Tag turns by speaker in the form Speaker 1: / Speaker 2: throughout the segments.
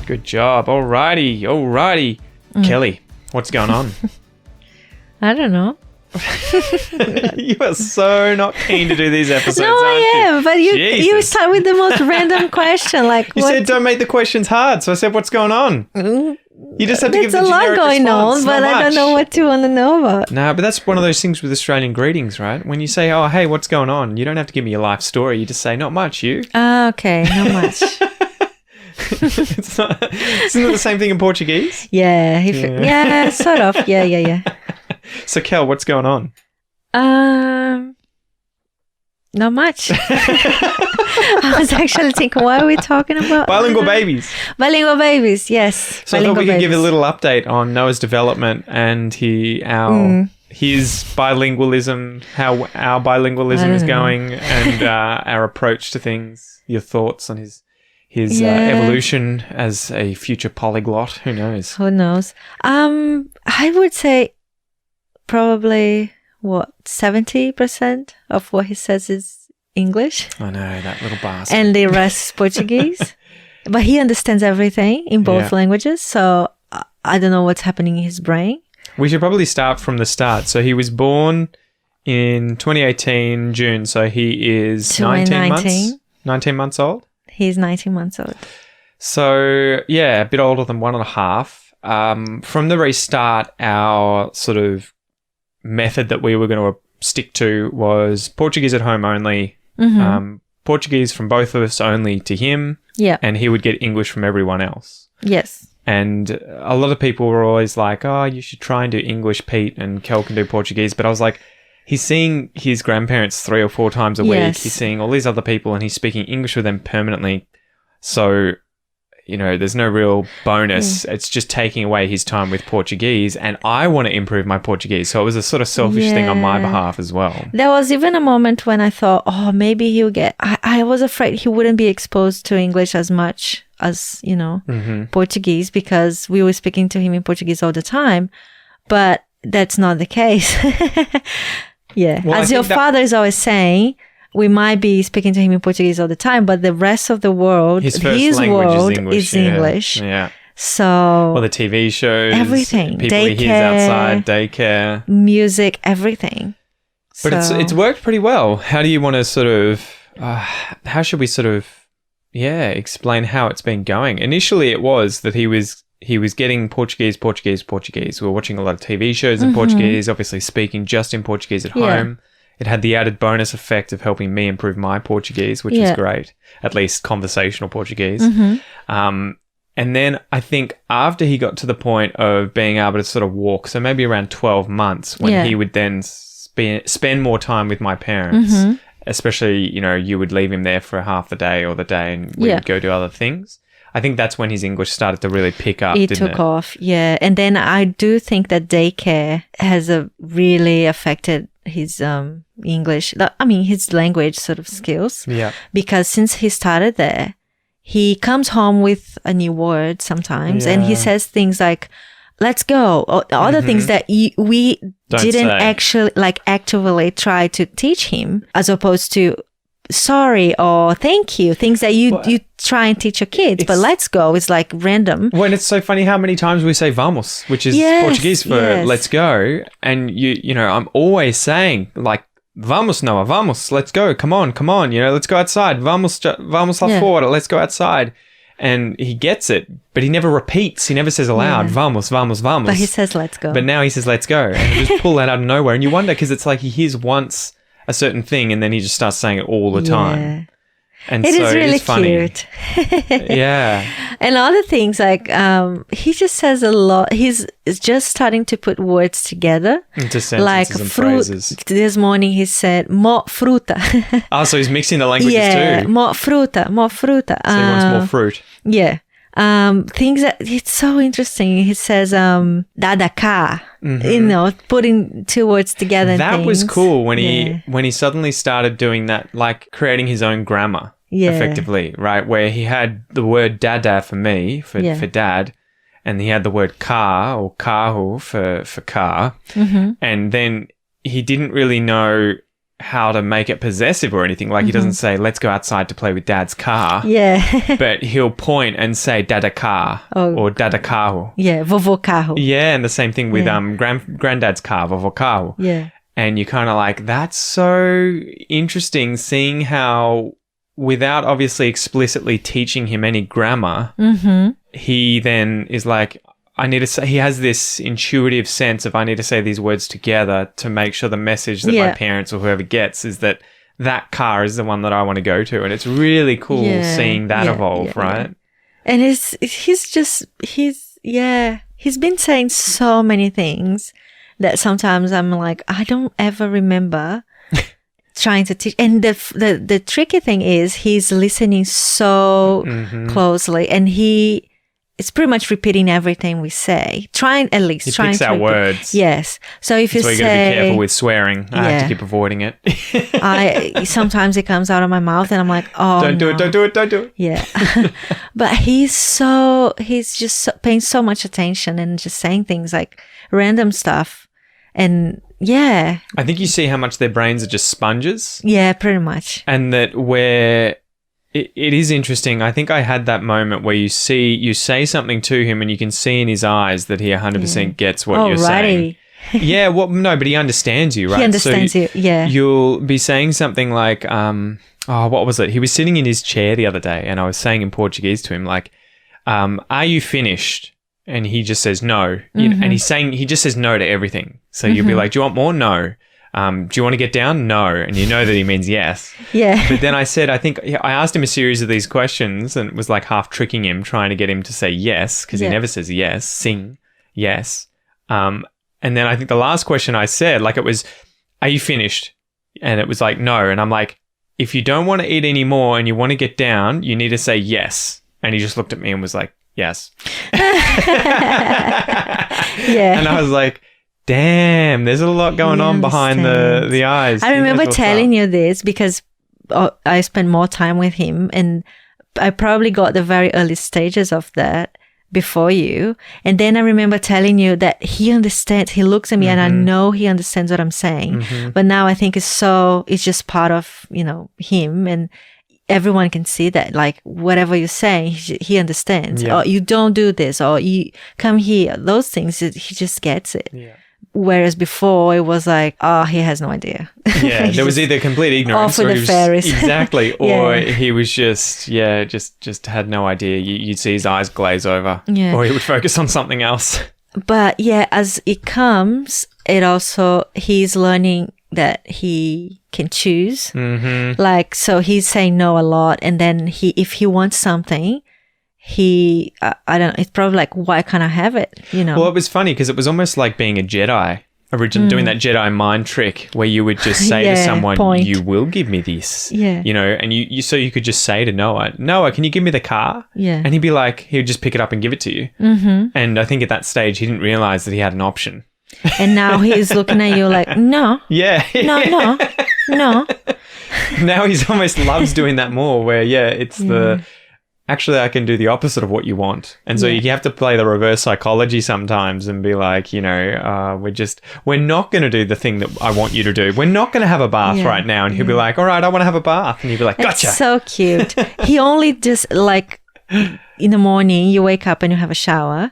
Speaker 1: Good job. Alrighty. Kelly, what's going on?
Speaker 2: I don't know.
Speaker 1: You are so not keen to do these episodes,
Speaker 2: No,
Speaker 1: aren't
Speaker 2: I
Speaker 1: you?
Speaker 2: am, but you
Speaker 1: Jesus.
Speaker 2: start with the most random question, like
Speaker 1: You said don't make the questions hard, so I said what's going on? You just have to give
Speaker 2: There's
Speaker 1: the
Speaker 2: a lot
Speaker 1: generic
Speaker 2: going
Speaker 1: response,
Speaker 2: on, but
Speaker 1: not
Speaker 2: I don't know
Speaker 1: much.
Speaker 2: what you want to know about.
Speaker 1: No, but that's one of those things with Australian greetings, right? When you say, oh, hey, what's going on? You don't have to give me your life story. You just say, not much, you.
Speaker 2: Okay, not much.
Speaker 1: Isn't it the same thing in Portuguese?
Speaker 2: Yeah, sort of. Yeah.
Speaker 1: So, Kel, what's going on?
Speaker 2: Not much. I was actually thinking, what are we talking about?
Speaker 1: Bilingual babies.
Speaker 2: Bilingual babies, yes.
Speaker 1: So I thought we could give a little update on Noah's development and his bilingualism, how our bilingualism is going, and our approach to things. Your thoughts on his evolution as a future polyglot. Who knows?
Speaker 2: Who knows? I would say probably 70% of what he says is English.
Speaker 1: I know, that little bastard.
Speaker 2: And the rest is Portuguese. But he understands everything in both languages. So I don't know what's happening in his brain.
Speaker 1: We should probably start from the start. So he was born in 2018, June. So he is 19 months old.
Speaker 2: He's 19 months old.
Speaker 1: So, yeah, a bit older than 1.5. From the restart, our sort of method that we were going to stick to was Portuguese at home only. Portuguese from both of us only to him.
Speaker 2: Yeah.
Speaker 1: And he would get English from everyone else.
Speaker 2: Yes.
Speaker 1: And a lot of people were always like, oh, you should try and do English, Pete, and Kel can do Portuguese. But I was like, he's seeing his grandparents 3 or 4 times a week.
Speaker 2: Yes.
Speaker 1: He's seeing all these other people and he's speaking English with them permanently. So, there's no real bonus. It's just taking away his time with Portuguese. And I want to improve my Portuguese. So it was a sort of selfish thing on my behalf as well.
Speaker 2: There was even a moment when I thought, maybe he'll get... I was afraid he wouldn't be exposed to English as much as, Portuguese, because we were speaking to him in Portuguese all the time. But that's not the case. Yeah.
Speaker 1: Well,
Speaker 2: as your father is always saying... We might be speaking to him in Portuguese all the time, but the rest of the world,
Speaker 1: his language
Speaker 2: is English.
Speaker 1: Yeah.
Speaker 2: So,
Speaker 1: well, the TV shows,
Speaker 2: everything,
Speaker 1: people he hears outside, daycare,
Speaker 2: music, everything.
Speaker 1: But it's worked pretty well. How do you want to sort of? How should we sort of? Yeah, explain how it's been going. Initially, it was that he was getting Portuguese. We were watching a lot of TV shows in Portuguese, obviously speaking just in Portuguese at home. It had the added bonus effect of helping me improve my Portuguese, which was great, at least conversational Portuguese. And then I think after he got to the point of being able to sort of walk, so maybe around 12 months, when he would then spend more time with my parents, especially, you would leave him there for half the day or the day and we would go do other things. I think that's when his English started to really pick up, didn't it?
Speaker 2: It took off, yeah. And then I do think that daycare has really affected his English, his language sort of skills. Yeah. Because since he started there, he comes home with a new word sometimes and he says things like, let's go, or other things that we didn't actually actively try to teach him, as opposed to sorry or thank you, things that you try and teach your kids, but let's go is like random.
Speaker 1: Well, and it's so funny how many times we say vamos, which is Portuguese for let's go, and I'm always saying like vamos Noah, vamos, let's go, come on, let's go outside, vamos lá fora, let's go outside. And he gets it, but he never repeats. He never says aloud, vamos.
Speaker 2: But he says let's go.
Speaker 1: But now he says let's go, and you just pull that out of nowhere, and you wonder because it's like he hears once a certain thing and then he just starts saying it all the time. And
Speaker 2: it
Speaker 1: so
Speaker 2: is really
Speaker 1: it's funny.
Speaker 2: cute.
Speaker 1: Yeah.
Speaker 2: And other things like he just says a lot. He's just starting to put words together.
Speaker 1: Into sentences
Speaker 2: like
Speaker 1: and
Speaker 2: fruit.
Speaker 1: phrases.
Speaker 2: This morning he said mo fruta.
Speaker 1: So he's mixing the languages too.
Speaker 2: Mo fruta.
Speaker 1: So he wants more fruit.
Speaker 2: Yeah. Things that it's so interesting. He says dada cá, putting 2 words together.
Speaker 1: That was cool when he suddenly started doing that, like creating his own grammar effectively, right? Where he had the word dada for me, for dad, and he had the word car or carro for car. And then he didn't really know how to make it possessive or anything. Like he doesn't say, let's go outside to play with dad's car.
Speaker 2: Yeah.
Speaker 1: But he'll point and say dada car or dada carro.
Speaker 2: Yeah, vovô carro.
Speaker 1: Yeah, and the same thing with granddad's car, vovô carro.
Speaker 2: Yeah.
Speaker 1: And you're kind of like, that's so interesting seeing how without obviously explicitly teaching him any grammar, he then is like, I need to say, he has this intuitive sense of I need to say these words together to make sure the message that my parents or whoever gets is that car is the one that I want to go to. And it's really cool seeing that evolve, right?
Speaker 2: And he's been saying so many things that sometimes I'm like, I don't ever remember trying to teach. And the tricky thing is he's listening so closely, and it's pretty much repeating everything we say. He picks
Speaker 1: out words.
Speaker 2: Yes. So if you say...
Speaker 1: So you got to be careful with swearing. I have to keep avoiding it.
Speaker 2: Sometimes it comes out of my mouth and I'm like, oh,
Speaker 1: Don't do it.
Speaker 2: Yeah. But he's just paying so much attention and just saying things like random stuff. And yeah.
Speaker 1: I think you see how much their brains are just sponges.
Speaker 2: Yeah, pretty much.
Speaker 1: And that it is interesting. I think I had that moment where you say something to him and you can see in his eyes that he 100% gets what you're saying. Yeah, well, no, but he understands you, right?
Speaker 2: He understands you, yeah.
Speaker 1: You'll be saying something like, what was it? He was sitting in his chair the other day and I was saying in Portuguese to him, like, are you finished? And he just says no. And he just says no to everything. So you'll be like, do you want more? No. Do you want to get down? No. And you know that he means yes.
Speaker 2: Yeah.
Speaker 1: But then I asked him a series of these questions and it was like half tricking him, trying to get him to say yes, because he never says yes. Sing, yes. And then I think the last question I said, like it was, are you finished? And it was like, no. And I'm like, if you don't want to eat anymore and you want to get down, you need to say yes. And he just looked at me and was like, yes.
Speaker 2: Yeah.
Speaker 1: And I was like, damn, there's a lot going on behind the eyes.
Speaker 2: I remember telling you this because I spent more time with him and I probably got the very early stages of that before you. And then I remember telling you that he understands, he looks at me and I know he understands what I'm saying. But now I think it's just part of, him, and everyone can see that, like whatever you're saying, he understands. Or you don't do this, or you come here, those things, he just gets it. Yeah. Whereas before it was like, he has no idea.
Speaker 1: Yeah, there was either complete ignorance,
Speaker 2: or the fairies.
Speaker 1: Exactly, or he was just had no idea. You'd see his eyes glaze over, or he would focus on something else.
Speaker 2: But as it comes, he's learning that he can choose. Like, so he's saying no a lot, and then if he wants something, I don't know, it's probably like, why can't I have it?
Speaker 1: Well, it was funny because it was almost like being a Jedi, doing that Jedi mind trick where you would just say to someone, you will give me this. Yeah. And so you could just say to Noah, can you give me the car?
Speaker 2: Yeah.
Speaker 1: And he would just pick it up and give it to you. And I think at that stage, he didn't realize that he had an option.
Speaker 2: And now he's looking at you like, no.
Speaker 1: Yeah.
Speaker 2: No.
Speaker 1: Now he's almost loves doing that more where, it's actually, I can do the opposite of what you want. And so you have to play the reverse psychology sometimes and be like, we're not going to do the thing that I want you to do. We're not going to have a bath right now. And he'll be like, all right, I want to have a bath. And you'll be like, gotcha.
Speaker 2: It's so cute. He only just like in the morning, you wake up and you have a shower,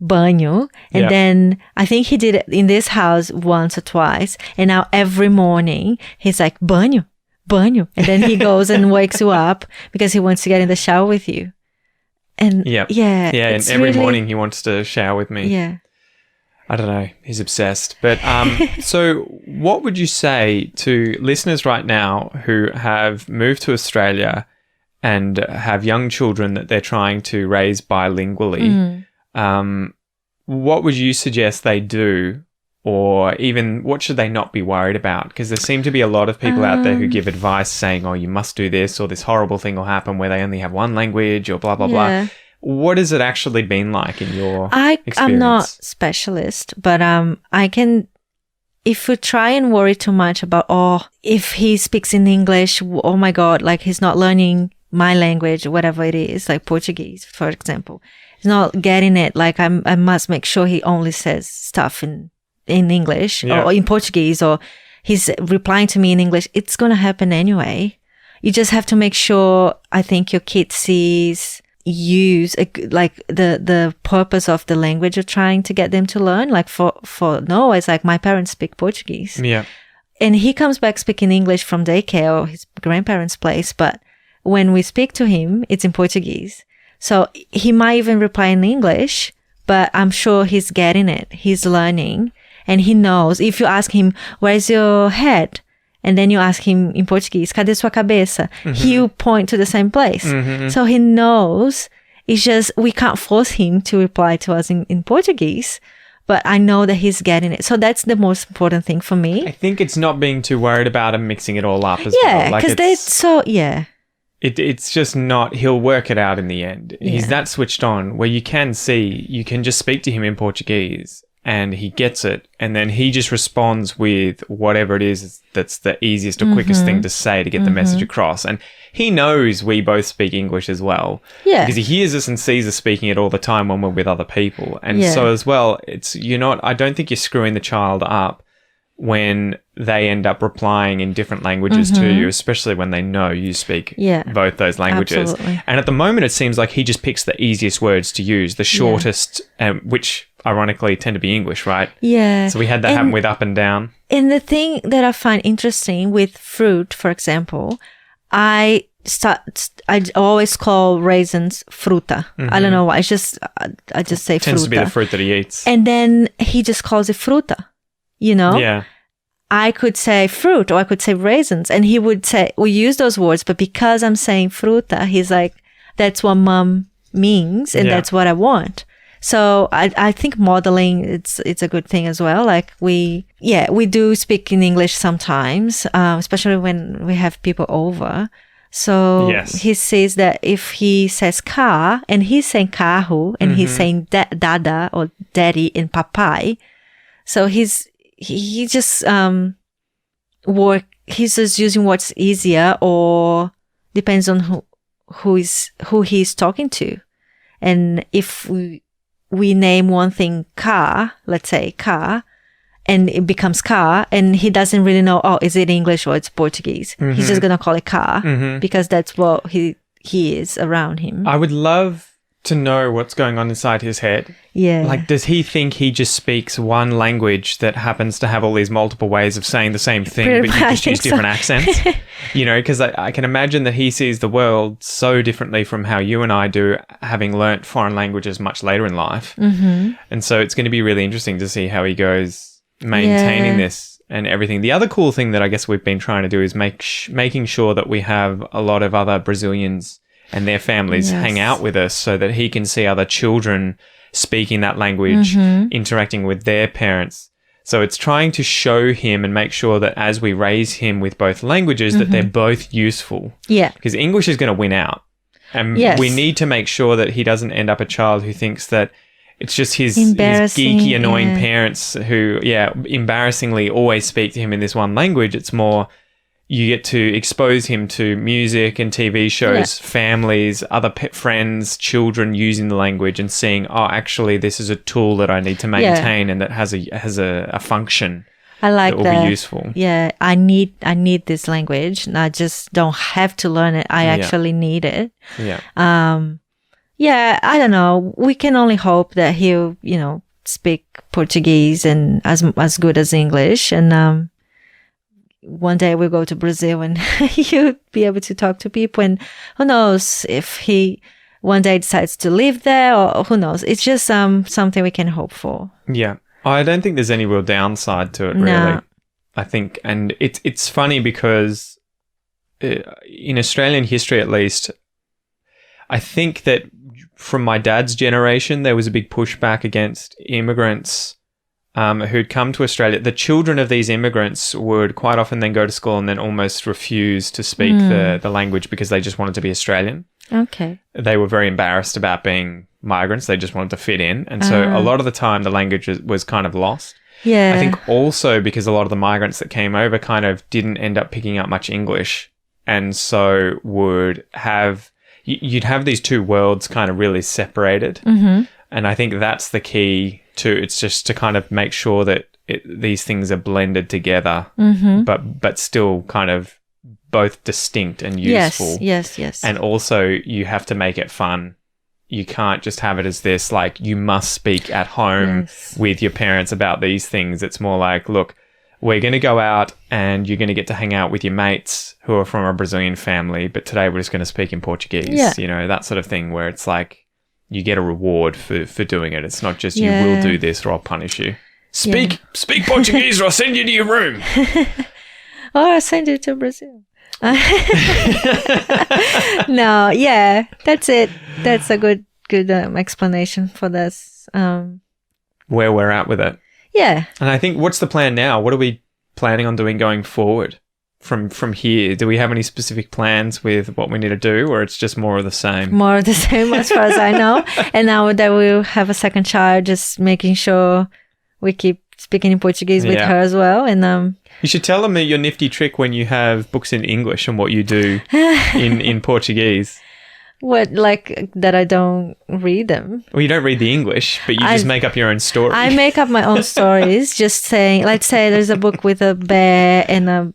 Speaker 2: banho. And then I think he did it in this house once or twice. And now every morning he's like, banho. And then he goes and wakes you up because he wants to get in the shower with you. And
Speaker 1: and every morning he wants to shower with me.
Speaker 2: Yeah.
Speaker 1: I don't know. He's obsessed. But so what would you say to listeners right now who have moved to Australia and have young children that they're trying to raise bilingually? What would you suggest they do? Or even what should they not be worried about? Because there seem to be a lot of people out there who give advice saying, you must do this, or this horrible thing will happen where they only have one language, or blah, blah, blah. What has it actually been like in your experience?
Speaker 2: I'm not specialist, but I can, if you try and worry too much about, if he speaks in English, oh my God, like he's not learning my language, whatever it is, like Portuguese, for example. He's not getting it. Like I must make sure he only says stuff in English or in Portuguese, or he's replying to me in English, it's going to happen anyway. You just have to make sure, I think, your kid sees like the purpose of the language you're trying to get them to learn. Like for Noah, it's like my parents speak Portuguese.
Speaker 1: Yeah.
Speaker 2: And he comes back speaking English from daycare or his grandparents' place. But when we speak to him, it's in Portuguese. So he might even reply in English, but I'm sure he's getting it. He's learning and he knows. If you ask him, where's your head? And then you ask him in Portuguese, cadê sua cabeça? He'll point to the same place. So he knows. It's just we can't force him to reply to us in Portuguese, but I know that he's getting it. So that's the most important thing for me.
Speaker 1: I think it's not being too worried about and mixing it all up as well.
Speaker 2: Yeah, because
Speaker 1: It's just not, he'll work it out in the end.
Speaker 2: Yeah.
Speaker 1: He's that switched on where you can just speak to him in Portuguese and he gets it. And then he just responds with whatever it is that's the easiest or quickest thing to say to get the message across. And he knows we both speak English as well.
Speaker 2: Yeah.
Speaker 1: Because he hears us and sees us speaking it all the time when we're with other people. And so as well, I don't think you're screwing the child up when they end up replying in different languages to you, especially when they know you speak both those languages.
Speaker 2: Absolutely.
Speaker 1: And at the moment, it seems like he just picks the easiest words to use, the shortest, which ironically tend to be English, right?
Speaker 2: Yeah.
Speaker 1: So we had that happen with up and down.
Speaker 2: And the thing that I find interesting with fruit, for example, I always call raisins fruta. I don't know why. I just say fruta.
Speaker 1: Tends to be the fruit that he eats.
Speaker 2: And then he just calls it fruta. You know?
Speaker 1: Yeah.
Speaker 2: I could say fruit or I could say raisins. And he would say, we use those words, but because I'm saying fruta, he's like, that's what mom means and that's what I want. So I think modeling, it's a good thing as well. Like we do speak in English sometimes, especially when we have people over. So he says that if he says car and he's saying carro and he's saying dada or daddy and papai. So he just he's just using what's easier or depends on who he's talking to. And if we name one thing car, let's say car, and it becomes car, and he doesn't really know, is it English or it's Portuguese? He's just gonna call it car because that's what he is around him.
Speaker 1: I would love to know what's going on inside his head.
Speaker 2: Yeah.
Speaker 1: Like, does he think he just speaks one language that happens to have all these multiple ways of saying the same thing, but you just use different accents? You know, because I can imagine that he sees the world so differently from how you and I do, having learnt foreign languages much later in life. And so it's going to be really interesting to see how he goes maintaining this and everything. The other cool thing that I guess we've been trying to do is making sure that we have a lot of other Brazilians and their families hang out with us so that he can see other children speaking that language, interacting with their parents. So it's trying to show him and make sure that as we raise him with both languages, that they're both useful.
Speaker 2: Yeah.
Speaker 1: Because English is going to win out. And we need to make sure that he doesn't end up a child who thinks that it's just his geeky, annoying parents who, embarrassingly always speak to him in this one language. It's more, you get to expose him to music and TV shows, families, other friends, children using the language and seeing, actually, this is a tool that I need to maintain and that has a function.
Speaker 2: I like that.
Speaker 1: Will be useful.
Speaker 2: Yeah, I need this language, and I just don't have to learn it. I actually need it.
Speaker 1: Yeah.
Speaker 2: I don't know. We can only hope that he'll, speak Portuguese and as good as English, and one day we'll go to Brazil and you'll be able to talk to people, and who knows if he one day decides to live there, or who knows. It's just something we can hope for.
Speaker 1: Yeah. I don't think there's any real downside to it, really.
Speaker 2: No.
Speaker 1: I think, and it's funny because in Australian history, at least, I think that from my dad's generation, there was a big pushback against immigrants who'd come to Australia. The children of these immigrants would quite often then go to school and then almost refuse to speak the language because they just wanted to be Australian.
Speaker 2: Okay.
Speaker 1: They were very embarrassed about being migrants. They just wanted to fit in. And so a lot of the time the language was kind of lost.
Speaker 2: Yeah.
Speaker 1: I think also because a lot of the migrants that came over kind of didn't end up picking up much English. And so you'd have these two worlds kind of really separated. And I think that's the key to, it's just to kind of make sure that these things are blended together, but still kind of both distinct and useful.
Speaker 2: Yes.
Speaker 1: And also you have to make it fun. You can't just have it as this, like, you must speak at home with your parents about these things. It's more like, look, we're going to go out and you're going to get to hang out with your mates who are from a Brazilian family, but today we're just going to speak in Portuguese, you know, that sort of thing, where it's like you get a reward for doing it. It's not just you will do this or I'll punish you. Speak Portuguese or I'll send you to your room.
Speaker 2: Or I'll send you to Brazil. No, that's it. That's a good explanation for this.
Speaker 1: Where we're at with it.
Speaker 2: Yeah.
Speaker 1: And I think, what's the plan now? What are we planning on doing going forward from here? Do we have any specific plans with what we need to do, or it's just more of the same?
Speaker 2: More of the same as far as I know. And now that we'll have a second child, just making sure we keep speaking in Portuguese with her as well. And
Speaker 1: you should tell them your nifty trick when you have books in English and what you do in Portuguese.
Speaker 2: What, like that I don't read them?
Speaker 1: Well, you don't read the English, but you just make up your own story.
Speaker 2: I make up my own stories, just saying, let's say there's a book with a bear and a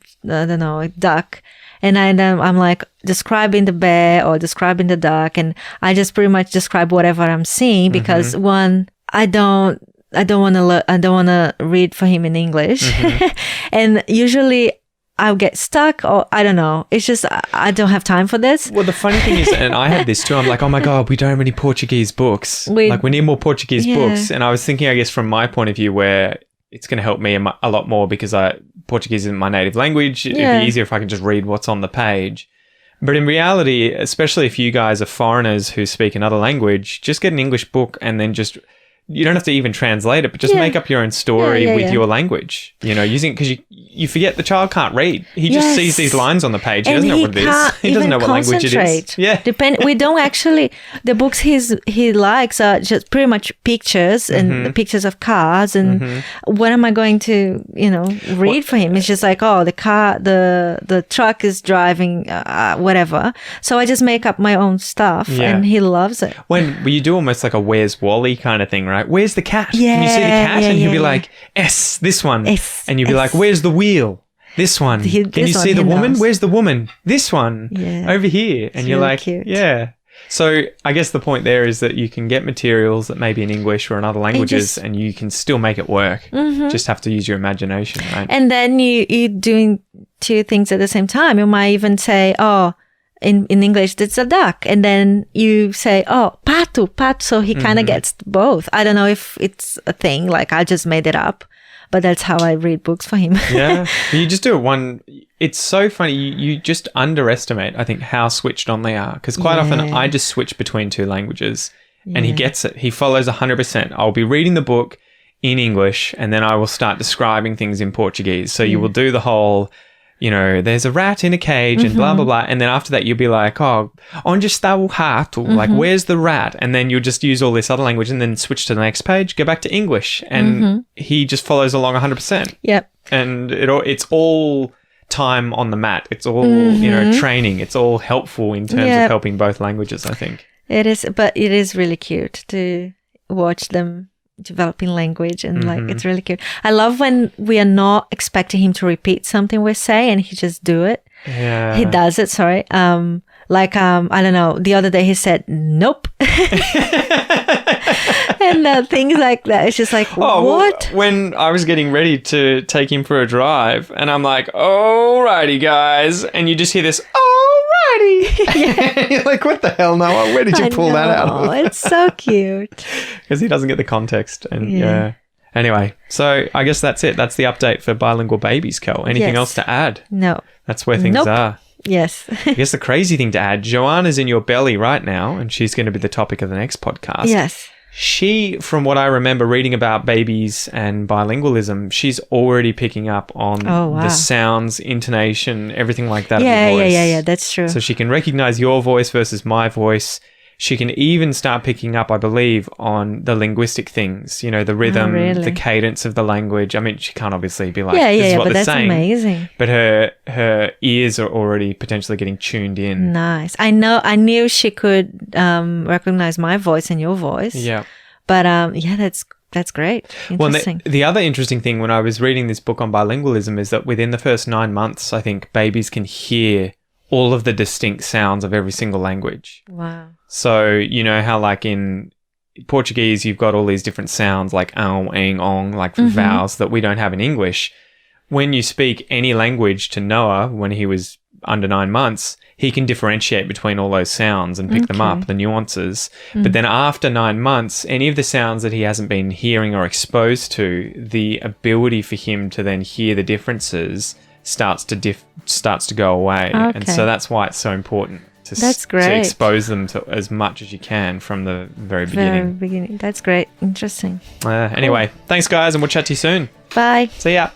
Speaker 2: duck. And I'm like describing the bear or describing the duck. And I just pretty much describe whatever I'm seeing because one, I don't want to read for him in English. And usually I'll get stuck, or I don't know. It's just, I don't have time for this.
Speaker 1: Well, the funny thing is, and I have this too, I'm like, oh my God, we don't have any Portuguese books. We need more Portuguese books. And I was thinking, I guess, from my point of view, where it's going to help me a lot more because Portuguese isn't my native language. It'd be easier if I can just read what's on the page. But in reality, especially if you guys are foreigners who speak another language, just get an English book and then just... You don't have to even translate it, but just make up your own story with your language, you know, because you forget the child can't read. He just sees these lines on the page. He doesn't know what it is. He doesn't know what language it is. Yeah.
Speaker 2: We don't actually, the books he likes are just pretty much pictures and the pictures of cars. And what am I going to, read for him? It's just like, oh, the car, the truck is driving, whatever. So I just make up my own stuff and he loves it.
Speaker 1: When you do almost like a Where's Wally kind of thing, right? Where's the cat? Can you see the cat? And he'll be like, S, this one. And you'll be like, where's the wheel? This one. Can you see the woman? Where's the woman? This one. Over here. And you're
Speaker 2: really
Speaker 1: like,
Speaker 2: cute.
Speaker 1: yeah. So I guess the point there is that you can get materials that may be in English or in other languages and you can still make it work. Just have to use your imagination, right?
Speaker 2: And then you're doing two things at the same time. You might even say, oh, in English, it's a duck. And then you say, oh, pato. So he kind of gets both. I don't know if it's a thing, like I just made it up, but that's how I read books for him.
Speaker 1: Yeah. You just do it one. It's so funny. You just underestimate, I think, how switched on they are. Because quite often I just switch between two languages and he gets it. He follows 100%. I'll be reading the book in English and then I will start describing things in Portuguese. So you will do the whole... there's a rat in a cage and blah, blah, blah. And then after that, you'll be like, oh, onde está o rato? Like, where's the rat? And then you'll just use all this other language and then switch to the next page, go back to English. And he just follows along 100%.
Speaker 2: Yep.
Speaker 1: And it's all time on the mat. It's all, training. It's all helpful in terms of helping both languages, I think.
Speaker 2: It is, but it is really cute to watch them developing language and it's really cute. I love when we are not expecting him to repeat something we say and he just do it.
Speaker 1: Yeah.
Speaker 2: He does it, sorry. I don't know, the other day he said, nope. And things like that. It's just like, what?
Speaker 1: When I was getting ready to take him for a drive and I'm like, alrighty guys. And you just hear this, alrighty. You're like, what the hell, Noah? Where did you pull that out of?
Speaker 2: It's so cute.
Speaker 1: Because he doesn't get the context. And Anyway, so I guess that's it. That's the update for bilingual babies, Kel. Anything else to add?
Speaker 2: No.
Speaker 1: That's where things are.
Speaker 2: Yes.
Speaker 1: I guess the crazy thing to add, Joanna's in your belly right now, and she's going to be the topic of the next podcast.
Speaker 2: Yes.
Speaker 1: She, from what I remember reading about babies and bilingualism, she's already picking up on the sounds, intonation, everything like that of your voice.
Speaker 2: Yeah, that's true.
Speaker 1: So she can recognize your voice versus my voice. She can even start picking up, I believe, on the linguistic things, the rhythm, the cadence of the language. I mean, she can't obviously be like, this is what they're saying.
Speaker 2: Amazing.
Speaker 1: But her ears are already potentially getting tuned in.
Speaker 2: Nice. I knew she could recognize my voice and your voice.
Speaker 1: Yeah.
Speaker 2: But that's That's great.
Speaker 1: Well,
Speaker 2: Interesting.
Speaker 1: the other interesting thing when I was reading this book on bilingualism is that within the first 9 months, I think babies can hear all of the distinct sounds of every single language.
Speaker 2: Wow.
Speaker 1: So, you know how like in Portuguese, you've got all these different sounds like ang, ang, ong, like vowels that we don't have in English. When you speak any language to Noah when he was under 9 months, he can differentiate between all those sounds and pick them up, the nuances. But then after 9 months, any of the sounds that he hasn't been hearing or exposed to, the ability for him to then hear the differences starts to go away.
Speaker 2: Okay.
Speaker 1: And so that's why it's so important
Speaker 2: That's
Speaker 1: to
Speaker 2: great.
Speaker 1: expose them to as much as you can from the very beginning.
Speaker 2: That's great. Interesting.
Speaker 1: Anyway, thanks guys, and we'll chat to you soon.
Speaker 2: Bye.
Speaker 1: See ya.